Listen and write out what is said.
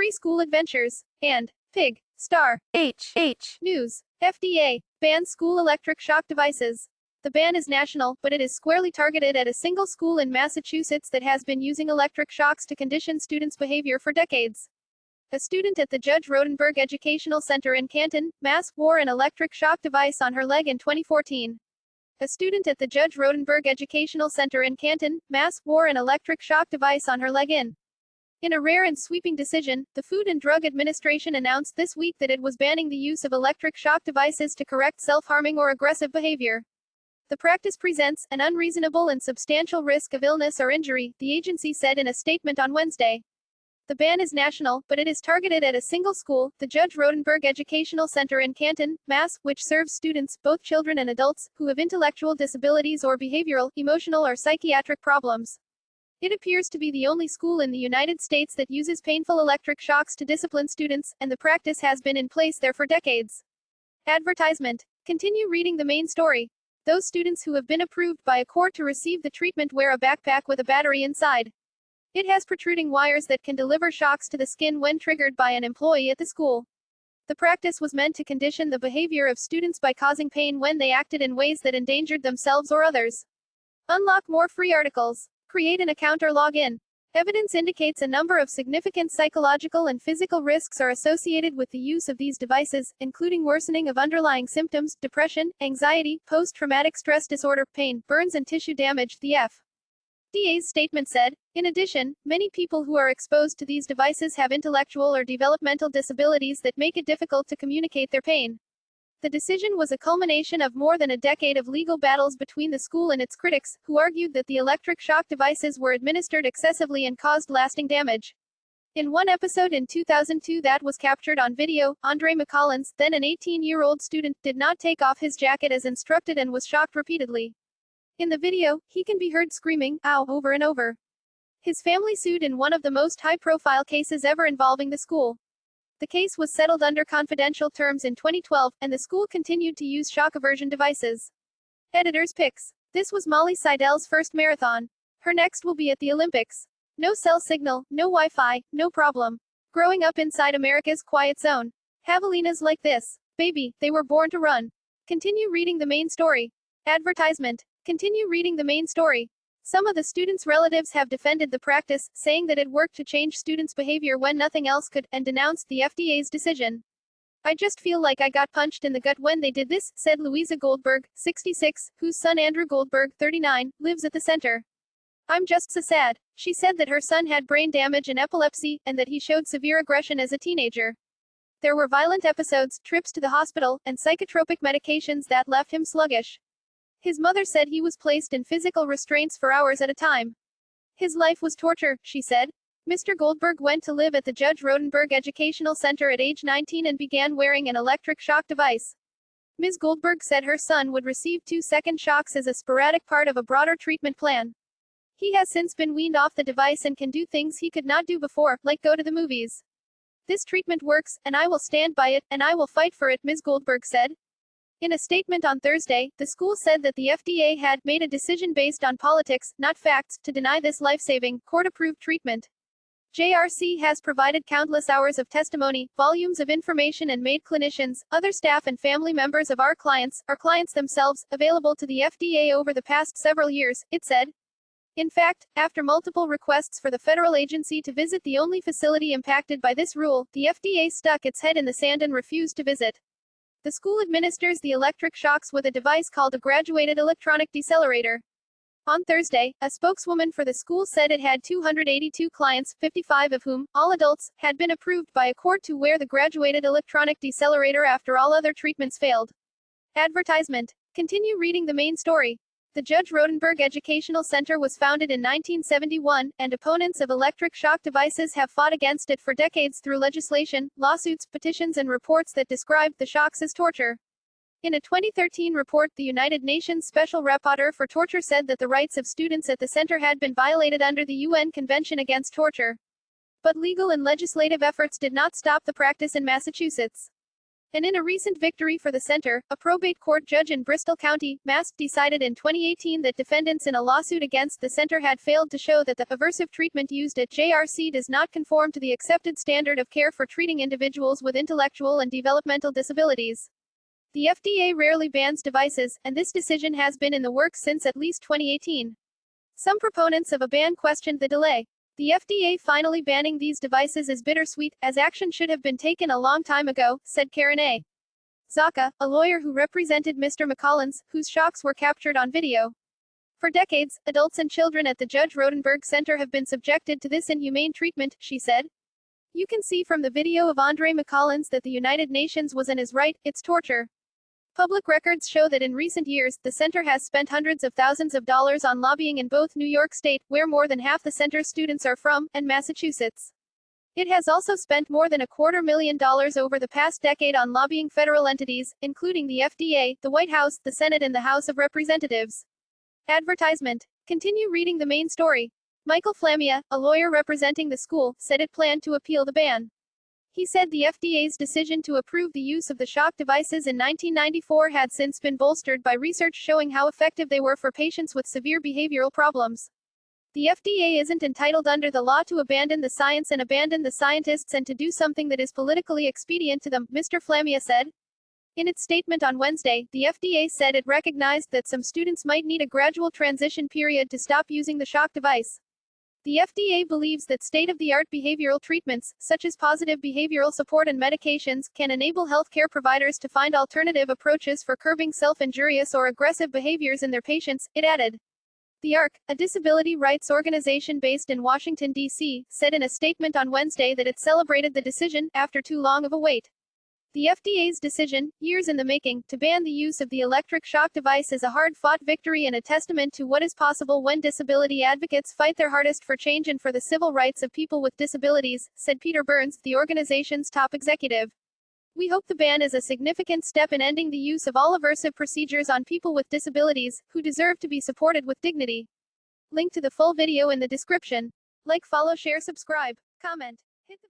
Preschool Adventures, and Pig, Star, News. FDA bans school electric shock devices. The ban is national, but it is squarely targeted at a single school in Massachusetts that has been using electric shocks to condition students' behavior for decades. A student at the Judge Rodenberg Educational Center in Canton, Mass., wore an electric shock device on her leg in 2014. A student at the Judge Rodenberg Educational Center in Canton, Mass., wore an electric shock device on her leg in a rare and sweeping decision, the Food and Drug Administration announced this week that it was banning the use of electric shock devices to correct self-harming or aggressive behavior. The practice presents an unreasonable and substantial risk of illness or injury, the agency said in a statement on Wednesday. The ban is national, but it is targeted at a single school, the Judge Rodenberg Educational Center in Canton, Mass., which serves students, both children and adults, who have intellectual disabilities or behavioral, emotional or psychiatric problems. It appears to be the only school in the United States that uses painful electric shocks to discipline students, and the practice has been in place there for decades. Advertisement. Continue reading the main story. Those students who have been approved by a court to receive the treatment wear a backpack with a battery inside. It has protruding wires that can deliver shocks to the skin when triggered by an employee at the school. The practice was meant to condition the behavior of students by causing pain when they acted in ways that endangered themselves or others. Unlock more free articles. Create an account or log in. Evidence indicates a number of significant psychological and physical risks are associated with the use of these devices, including worsening of underlying symptoms, depression, anxiety, post-traumatic stress disorder, pain, burns and tissue damage, the FDA's statement said. In addition, many people who are exposed to these devices have intellectual or developmental disabilities that make it difficult to communicate their pain. The decision was a culmination of more than a decade of legal battles between the school and its critics, who argued that the electric shock devices were administered excessively and caused lasting damage. In one episode in 2002 that was captured on video, Andre McCollins, then an 18-year-old student, did not take off his jacket as instructed and was shocked repeatedly. In the video, he can be heard screaming, "Ow," over and over. His family sued in one of the most high-profile cases ever involving the school. The case was settled under confidential terms in 2012, and the school continued to use shock aversion devices. Editor's picks. This was Molly Seidel's first marathon. Her next will be at the Olympics. No cell signal, no Wi-Fi, no problem. Growing up inside America's quiet zone. Javelinas like this. Baby, they were born to run. Continue reading the main story. Advertisement. Continue reading the main story. Some of the students' relatives have defended the practice, saying that it worked to change students' behavior when nothing else could, and denounced the FDA's decision. "I just feel like I got punched in the gut when they did this," said Louisa Goldberg, 66, whose son Andrew Goldberg, 39, lives at the center. "I'm just so sad." She said that her son had brain damage and epilepsy, and that he showed severe aggression as a teenager. There were violent episodes, trips to the hospital, and psychotropic medications that left him sluggish. His mother said he was placed in physical restraints for hours at a time. "His life was torture," she said. Mr. Goldberg went to live at the Judge Rodenberg Educational Center at age 19 and began wearing an electric shock device. Ms. Goldberg said her son would receive 2-second shocks as a sporadic part of a broader treatment plan. He has since been weaned off the device and can do things he could not do before, like go to the movies. "This treatment works, and I will stand by it, and I will fight for it," Ms. Goldberg said. In a statement on Thursday, the school said that the FDA had made a decision based on politics, not facts, to deny this life-saving, court-approved treatment. JRC has provided countless hours of testimony, volumes of information and made clinicians, other staff and family members of our clients themselves, available to the FDA over the past several years, it said. In fact, after multiple requests for the federal agency to visit the only facility impacted by this rule, the FDA stuck its head in the sand and refused to visit. The school administers the electric shocks with a device called a graduated electronic decelerator. On Thursday, a spokeswoman for the school said it had 282 clients, 55 of whom, all adults, had been approved by a court to wear the graduated electronic decelerator after all other treatments failed. Advertisement. Continue reading the main story. The Judge Rodenberg Educational Center was founded in 1971, and opponents of electric shock devices have fought against it for decades through legislation, lawsuits, petitions and reports that described the shocks as torture. In a 2013 report, the United Nations Special Rapporteur for Torture said that the rights of students at the center had been violated under the UN Convention Against Torture. But legal and legislative efforts did not stop the practice in Massachusetts. And in a recent victory for the center, a probate court judge in Bristol County, Mass. Decided in 2018 that defendants in a lawsuit against the center had failed to show that the aversive treatment used at JRC does not conform to the accepted standard of care for treating individuals with intellectual and developmental disabilities. The FDA rarely bans devices, and this decision has been in the works since at least 2018. Some proponents of a ban questioned the delay. The FDA finally banning these devices is bittersweet, as action should have been taken a long time ago, said Karen A. Zaka, a lawyer who represented Mr. McCollins, whose shocks were captured on video. For decades, adults and children at the Judge Rodenberg Center have been subjected to this inhumane treatment, she said. You can see from the video of Andre McCollins that the United Nations was and is right, it's torture. Public records show that in recent years, the center has spent hundreds of thousands of dollars on lobbying in both New York State, where more than half the center's students are from, and Massachusetts. It has also spent more than $250,000 over the past decade on lobbying federal entities, including the FDA, the White House, the Senate and the House of Representatives. Advertisement. Continue reading the main story. Michael Flamia, a lawyer representing the school, said it planned to appeal the ban. He said the FDA's decision to approve the use of the shock devices in 1994 had since been bolstered by research showing how effective they were for patients with severe behavioral problems. The FDA isn't entitled under the law to abandon the science and abandon the scientists and to do something that is politically expedient to them, Mr. Flamia said. In its statement on Wednesday, the FDA said it recognized that some students might need a gradual transition period to stop using the shock device. The FDA believes that state-of-the-art behavioral treatments, such as positive behavioral support and medications, can enable healthcare providers to find alternative approaches for curbing self-injurious or aggressive behaviors in their patients, it added. The ARC, a disability rights organization based in Washington, D.C., said in a statement on Wednesday that it celebrated the decision, after too long of a wait. The FDA's decision, years in the making, to ban the use of the electric shock device is a hard-fought victory and a testament to what is possible when disability advocates fight their hardest for change and for the civil rights of people with disabilities, said Peter Burns, the organization's top executive. We hope the ban is a significant step in ending the use of all aversive procedures on people with disabilities, who deserve to be supported with dignity. Link to the full video in the description. Like, follow, share, subscribe, comment.